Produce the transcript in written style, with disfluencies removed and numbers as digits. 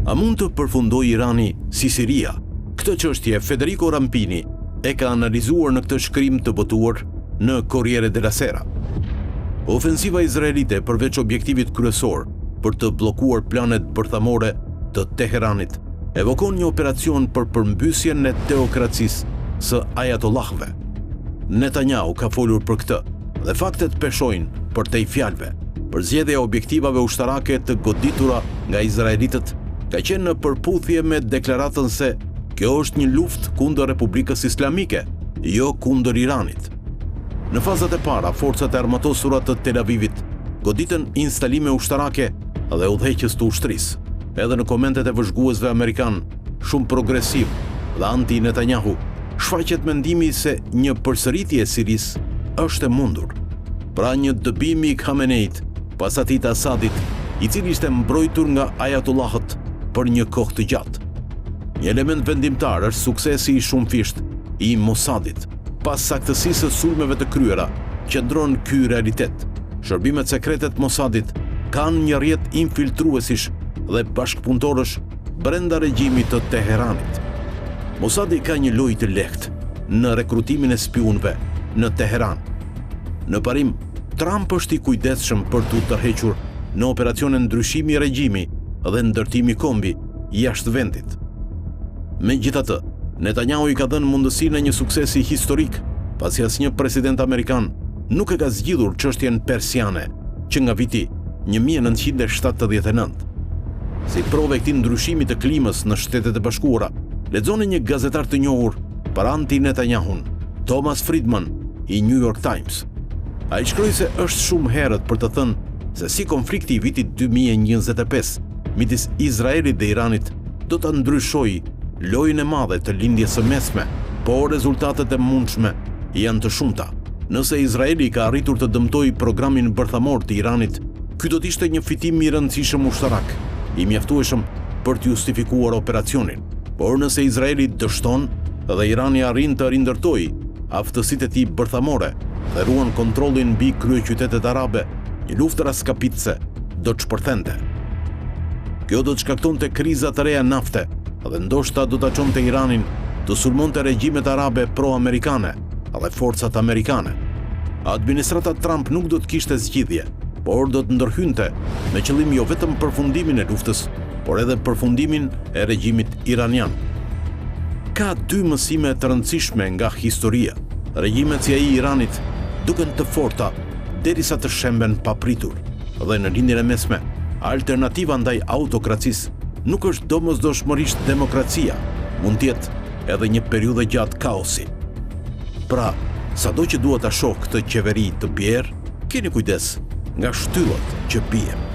A mund të përfundojë Irani si Siria? Këtë çështje Federico Rampini e ka analizuar në këtë shkrim të botuar në Corriere della Sera. Ofensiva izraelite përveç objektivit kryesor për të bllokuar planet bërthamore të Teheranit, evokon një operacion për përmbysjen e teokracisë së ajatollahëve. Netanyahu ka folur për këtë dhe faktet peshojnë për tej fjalëve. Përzgjedhja e objektivave ushtarake të goditura nga izraelitët ka qenë në përputhje me deklaratën se kjo është një luftë kundër Republikës Islamike, jo kundër Iranit. Në fazat e para, forcat e armatosura të Tel Avivit goditën instalime ushtarake dhe udhëheqjes të ushtrisë. Edhe në komentet e vëzhguesve amerikan, shumë progresiv dhe anti-Netanyahu, shfaqet mendimi se një përsëritje e Sirisë është e mundur. Pra një dëbim i Khameneit pas atit Asadit, i cili ishte mbrojtur nga ajatollahët për një kohë të gjatë. Një element vendimtar është suksesi i shumëfisht i Mossadit. Pas saktësisë së sulmeve të kryera, qëndron ky realitet. Shërbimet sekrete të Mossadit kanë një rrjet infiltruesish dhe bashkëpunëtorësh brenda regjimit të Teheranit. Mossadi ka një lojë të lehtë në rekrutimin e spionëve në Teheran. Në parim, Trump është i kujdesshëm për të tërhequr në operacione ndryshimi i regjimi dhe ndërtimi kombi jashtë vendit. Megjithatë, Netanyahu i ka dhënë mundësinë e një suksesi historik, pasi asnjë president amerikan nuk e ka zgjidhur çështjen persiane që nga viti 1979. Si provë e këtij ndryshimi të klimës në Shtetet e Bashkuara, lexoni një gazetar të njohur për anti-Netanyahun, Thomas Friedman i New York Times. Ai shkroi se është shumë herët për të thënë se si konflikti i vitit 2025 midis Izraelit dhe Iranit do ta ndryshojë lojën e madhe të lindjes së mesme, por rezultatet e mundshme janë të shumta. Nëse Izraeli ka arritur të dëmtojë programin bërthamor të Iranit, ky do të ishte një fitim i rëndësishëm ushtarak, i mjaftueshëm për të justifikuar operacionin. Por nëse Izraeli dështon dhe Irani arrin të rindërtojë aftësitë e tij bërthamore dhe ruan kontrollin mbi kryeqytetet arabe, një luftë raskapitëse do të shpërthente. Kjo do të shkaktonte kriza të reja nafte dhe ndoshta do ta çonte Iranin të sulmonte regjimet arabe pro-amerikane dhe forcat amerikane. Administrata Trump nuk do të kishte zgjidhje, por do të ndërhynte me qëllim jo vetëm përfundimin e luftës, por edhe përfundimin e regjimit iranian. Ka dy mësime të rëndësishme nga historia. Regjimet si ai i Iranit duken të forta derisa të shemben papritur, dhe në lindjen e mesme, alternativa ndaj autokracisë nuk është domosdoshmërisht demokracia, mund të jetë edhe një periudhë gjatë kaosi. Pra, sado që duhet ta shoh këtë qeveri të bjerë, keni kujdes nga shtyllat që bien.